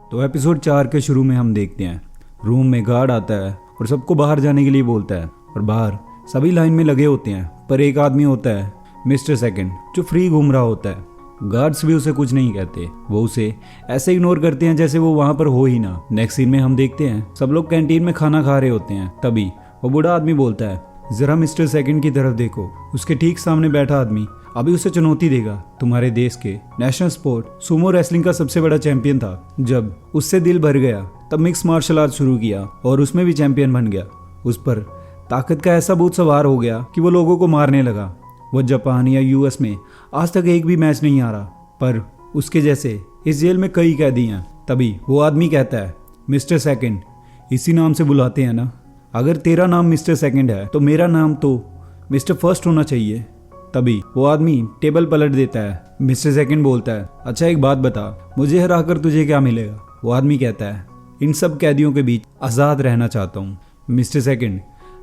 तो एपिसोड 4 के शुरू में हम देखते हैं रूम में गार्ड आता है और सबको बाहर जाने के लिए बोलता है और बाहर सभी लाइन में लगे होते हैं, पर एक आदमी होता है मिस्टर सेकंड जो फ्री घूम रहा होता है। गार्ड्स भी उसे कुछ नहीं कहते, वो उसे ऐसे इग्नोर करते हैं जैसे वो वहां पर हो ही ना। नेक्स्ट सीन में हम देखते हैं सब लोग कैंटीन में खाना खा रहे होते हैं। तभी वो बूढ़ा आदमी बोलता है, जरा मिस्टर सेकंड की तरफ देखो। उसके ठीक सामने बैठा आदमी अभी उसे चुनौती देगा। तुम्हारे देश के नेशनल स्पोर्ट सुमो रेसलिंग का सबसे बड़ा चैंपियन था। जब उससे दिल भर गया तब मिक्स मार्शल आर्ट शुरू किया और उसमें भी चैंपियन बन गया। उस पर ताकत का ऐसा भूत सवार हो गया कि वो लोगों को मारने लगा। वो जापान या यूएस में आज तक एक भी मैच नहीं हारा, पर उसके जैसे इस जेल में कई कैदी हैं। तभी वो आदमी कहता है, मिस्टर सेकंड इसी नाम से बुलाते हैं ना? अगर तेरा नाम मिस्टर सेकंड है तो मेरा नाम तो मिस्टर फर्स्ट होना चाहिए। तभी वो आदमी टेबल पलट देता है। मिस्टर सेकंड बोलता है, अच्छा एक बात बता, मुझे हराकर तुझे क्या मिलेगा? वो आदमी कहता है, इन सब कैदियों के बीच आज़ाद रहना चाहता हूँ। मिस्टर सेकंड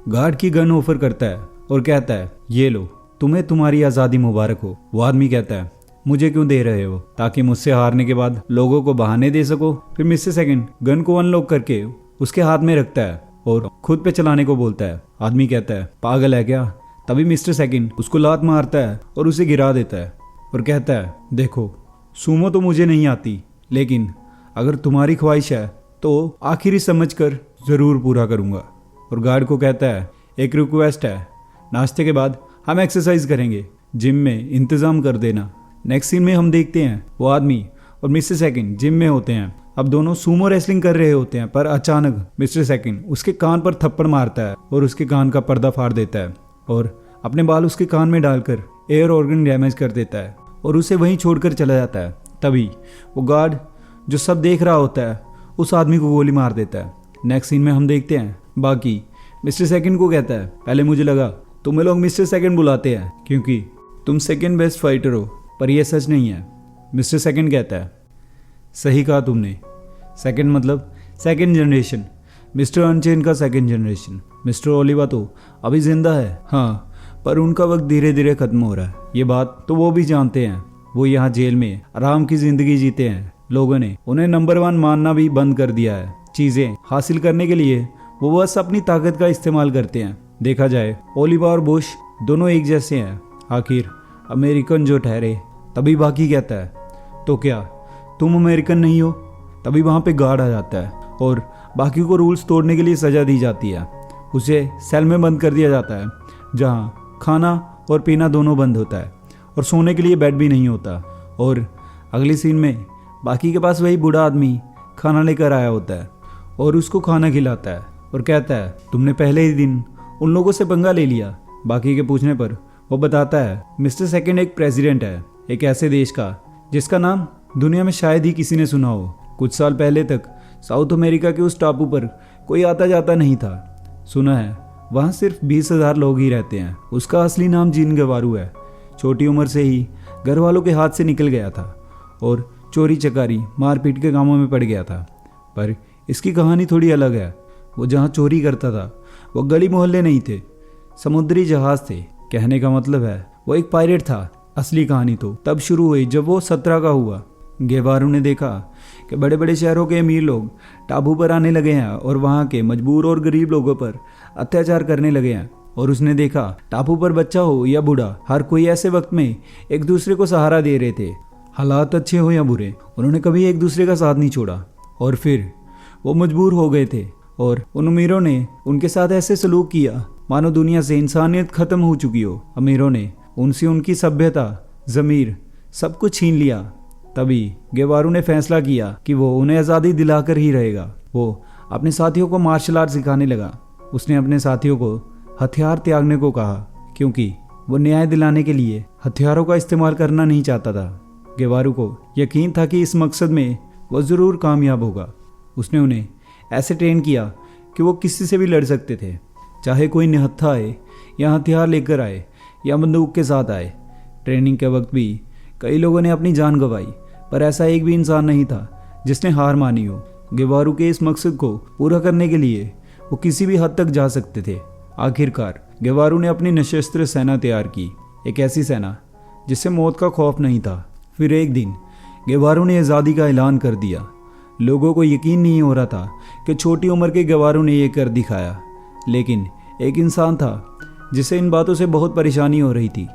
गार्ड की गन ऑफर करता है और कहता है, ये लो, तुम्हें तुम्हारी आज़ादी मुबारक हो। वो आदमी कहता है, मुझे क्यों दे रहे हो? ताकि मुझसे हारने के बाद लोगों को बहाने दे सको। फिर मिस्टर सेकंड गन को अनलॉक करके उसके हाथ में रखता है और खुद पे चलाने को बोलता है। आदमी कहता है, पागल है क्या? तभी मिस्टर सेकंड उसको लात मारता है और उसे गिरा देता है और कहता है, देखो सूमो तो मुझे नहीं आती, लेकिन अगर तुम्हारी ख्वाहिश है तो आखिरी समझ कर जरूर पूरा करूंगा। और गार्ड को कहता है, एक रिक्वेस्ट है, नाश्ते के बाद हम एक्सरसाइज करेंगे, जिम में इंतजाम कर देना। नेक्स्ट सीन में हम देखते हैं वो आदमी और मिस्टर सेकंड जिम में होते हैं। अब दोनों सूमो रेसलिंग कर रहे होते हैं, पर अचानक मिस्टर सेकंड उसके कान पर थप्पड़ मारता है और उसके कान का पर्दा फाड़ देता है और अपने बाल उसके कान में डालकर एयर ऑर्गन डैमेज कर देता है और उसे वहीं छोड़कर चला जाता है। तभी वो गार्ड जो सब देख रहा होता है उस आदमी को गोली मार देता है। नेक्स्ट सीन में हम देखते हैं बाकी मिस्टर सेकंड को कहता है, पहले मुझे लगा तुम्हें लोग मिस्टर सेकंड बुलाते हैं क्योंकि तुम सेकंड बेस्ट फाइटर हो, पर यह सच नहीं है। मिस्टर सेकंड कहता है, सही कहा तुमने, सेकंड मतलब सेकंड जनरेशन, मिस्टर अनचेन का सेकंड जनरेशन। मिस्टर ओलिवा तो अभी जिंदा है, हाँ, पर उनका वक्त धीरे धीरे खत्म हो रहा है। ये बात तो वो भी जानते हैं। वो यहाँ जेल में आराम की जिंदगी जीते हैं। लोगों ने उन्हें नंबर 1 मानना भी बंद कर दिया है। चीजें हासिल करने के लिए वो बस अपनी ताकत का इस्तेमाल करते हैं। देखा जाए ओलिवा और बुश दोनों एक जैसे हैं, आखिर अमेरिकन जो ठहरे। तभी बाकी कहता है, तो क्या तुम अमेरिकन नहीं हो? तभी वहाँ पे गार्ड आ जाता है और बाकी को रूल्स तोड़ने के लिए सजा दी जाती है। उसे सेल में बंद कर दिया जाता है जहाँ खाना और पीना दोनों बंद होता है और सोने के लिए बेड भी नहीं होता। और अगली सीन में बाकी के पास वही बूढ़ा आदमी खाना लेकर आया होता है और उसको खाना खिलाता है और कहता है, तुमने पहले ही दिन उन लोगों से पंगा ले लिया। बाकी के पूछने पर वो बताता है, मिस्टर सेकंड एक प्रेसिडेंट है, एक ऐसे देश का जिसका नाम दुनिया में शायद ही किसी ने सुना हो। कुछ साल पहले तक साउथ अमेरिका के उस टापू पर कोई आता जाता नहीं था। सुना है वहाँ सिर्फ 20,000 लोग ही रहते हैं। उसका असली नाम जीन गवारू है। छोटी उम्र से ही घर वालों के हाथ से निकल गया था और चोरी चकारी मारपीट के कामों में पड़ गया था। पर इसकी कहानी थोड़ी अलग है। वो जहाँ चोरी करता था वो गली मोहल्ले नहीं थे, समुद्री जहाज थे। कहने का मतलब है वो एक पायरेट था। असली कहानी तो तब शुरू हुई जब वो 17 का हुआ। गेवारू ने देखा कि बड़े बड़े शहरों के अमीर लोग टापू पर आने लगे हैं और वहाँ के मजबूर और गरीब लोगों पर अत्याचार करने लगे हैं। और उसने देखा टापू पर बच्चा हो या बूढ़ा, हर कोई ऐसे वक्त में एक दूसरे को सहारा दे रहे थे। हालात अच्छे हो या बुरे, उन्होंने कभी एक दूसरे का साथ नहीं छोड़ा। और फिर वो मजबूर हो गए थे और उन अमीरों ने उनके साथ ऐसे सलूक किया मानो दुनिया से इंसानियत खत्म हो चुकी हो। अमीरों ने उनसे उनकी सभ्यता, ज़मीर सब कुछ छीन लिया। तभी गेवारू ने फैसला किया कि वो उन्हें आज़ादी दिलाकर ही रहेगा। वो अपने साथियों को मार्शल आर्ट सिखाने लगा। उसने अपने साथियों को हथियार त्यागने को कहा क्योंकि वो न्याय दिलाने के लिए हथियारों का इस्तेमाल करना नहीं चाहता था। गेवारू को यकीन था कि इस मकसद में वो ज़रूर कामयाब होगा। उसने उन्हें ऐसे ट्रेन किया कि वो किसी से भी लड़ सकते थे, चाहे कोई निहत्था आए या हथियार लेकर आए या बंदूक के साथ आए। ट्रेनिंग के वक्त भी कई लोगों ने अपनी जान गंवाई, पर ऐसा एक भी इंसान नहीं था जिसने हार मानी हो। गेवारू के इस मकसद को पूरा करने के लिए वो किसी भी हद तक जा सकते थे। आखिरकार गेवारू ने अपनी निशस्त्र सेना तैयार की, एक ऐसी सेना जिससे मौत का खौफ नहीं था। फिर एक दिन गेवारू ने आज़ादी का ऐलान कर दिया। लोगों को यकीन नहीं हो रहा था कि छोटी उम्र के गेवारो ने ये कर दिखाया, लेकिन एक इंसान था जिसे इन बातों से बहुत परेशानी हो रही थी,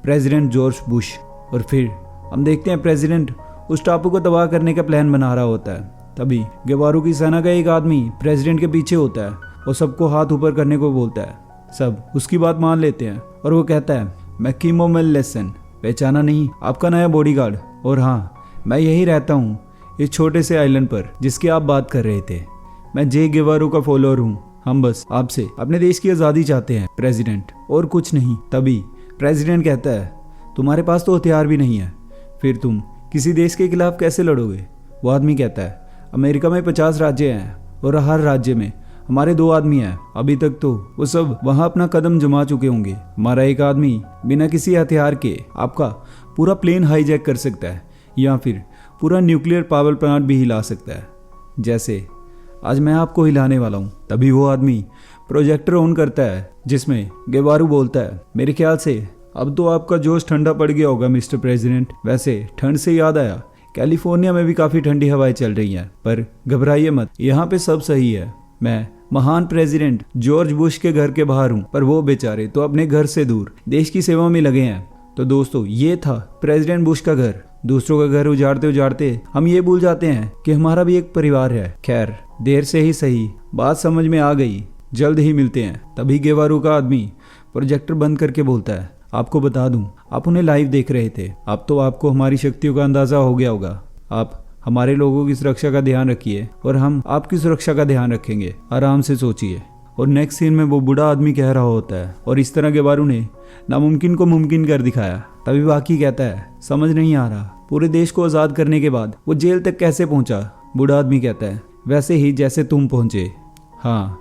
प्रेसिडेंट जॉर्ज बुश। और फिर हम देखते हैं प्रेसिडेंट उस टापू को तबाह करने का प्लान बना रहा होता है। तभी गेवारो की सेना का एक आदमी प्रेसिडेंट के पीछे होता है और सबको हाथ ऊपर करने को बोलता है। सब उसकी बात मान लेते हैं और वो कहता है, मैं कीमो मेलेसन, पहचाना नहीं, आपका नया बॉडीगार्ड। और हाँ, मैं यही रहता हूँ इस छोटे से आइलैंड पर जिसकी आप बात कर रहे थे। मैं जे गेवारो का फॉलोअर हूँ। हम बस आपसे अपने देश की आज़ादी चाहते हैं प्रेसिडेंट, और कुछ नहीं। तभी प्रेसिडेंट कहता है, तुम्हारे पास तो हथियार भी नहीं है, फिर तुम किसी देश के खिलाफ कैसे लड़ोगे? वो आदमी कहता है, अमेरिका में 50 राज्य हैं और हर राज्य में हमारे 2 आदमी हैं। अभी तक तो वो सब वहां अपना कदम जमा चुके होंगे। हमारा एक आदमी बिना किसी हथियार के आपका पूरा प्लेन हाईजैक कर सकता है या फिर पूरा न्यूक्लियर पावर प्लांट भी हिला सकता है, जैसे आज मैं आपको हिलाने वाला हूँ। तभी वो आदमी प्रोजेक्टर ऑन करता है जिसमें गेवारो बोलता है, मेरे ख्याल से अब तो आपका जोश ठंडा पड़ गया होगा मिस्टर प्रेसिडेंट। वैसे ठंड से याद आया, कैलिफोर्निया में भी काफ़ी ठंडी हवाएं चल रही हैं, पर घबराइए मत, यहाँ पे सब सही है। मैं महान प्रेसिडेंट जॉर्ज बुश के घर के बाहर हूँ, पर वो बेचारे तो अपने घर से दूर देश की सेवा में लगे हैं। तो दोस्तों, ये था प्रेसिडेंट बुश का घर। दूसरों का घर उजाड़ते उजाड़ते हम ये भूल जाते हैं कि हमारा भी एक परिवार है। खैर, देर से ही सही, बात समझ में आ गई, जल्द ही मिलते हैं। तभी गेवारो का आदमी प्रोजेक्टर बंद करके बोलता है, आपको बता दूं, आप उन्हें लाइव देख रहे थे। अब तो आपको हमारी शक्तियों का अंदाजा हो गया होगा। आप हमारे लोगों की सुरक्षा का ध्यान रखिए और हम आपकी सुरक्षा का ध्यान रखेंगे। आराम से सोचिए। और नेक्स्ट सीन में वो बूढ़ा आदमी कह रहा होता है, और इस तरह गेवारो ने नामुमकिन को मुमकिन कर दिखाया। तभी बाकी कहता है, समझ नहीं आ रहा, पूरे देश को आज़ाद करने के बाद वो जेल तक कैसे पहुंचा? बूढ़ा आदमी कहता है, वैसे ही जैसे तुम पहुंचे। हाँ,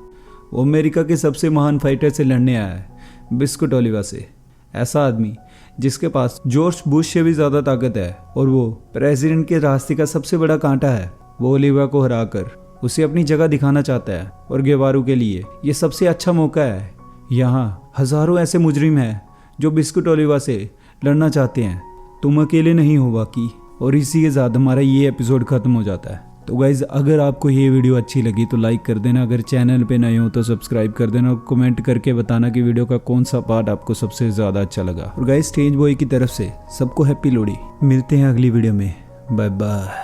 वो अमेरिका के सबसे महान फाइटर से लड़ने आया है, बिस्कुट ओलिवा से। ऐसा आदमी जिसके पास जॉर्ज बुश से भी ज़्यादा ताकत है और वो प्रेसिडेंट के रास्ते का सबसे बड़ा कांटा है। वो ओलिवा को हराकर उसे अपनी जगह दिखाना चाहता है और गेवारो के लिए ये सबसे अच्छा मौका है। यहाँ हज़ारों ऐसे मुजरिम हैं जो बिस्कुट ओलिवा से लड़ना चाहते हैं। तुम अकेले नहीं हो बाकी। और इसी के साथ हमारा ये एपिसोड ख़त्म हो जाता है। तो गाइज़, अगर आपको ये वीडियो अच्छी लगी तो लाइक कर देना, अगर चैनल पे नए हो तो सब्सक्राइब कर देना और कमेंट करके बताना कि वीडियो का कौन सा पार्ट आपको सबसे ज़्यादा अच्छा लगा। और गाइज़, स्टेज बॉय की तरफ से सबको हैप्पी लोहड़ी। मिलते हैं अगली वीडियो में। Bye bye.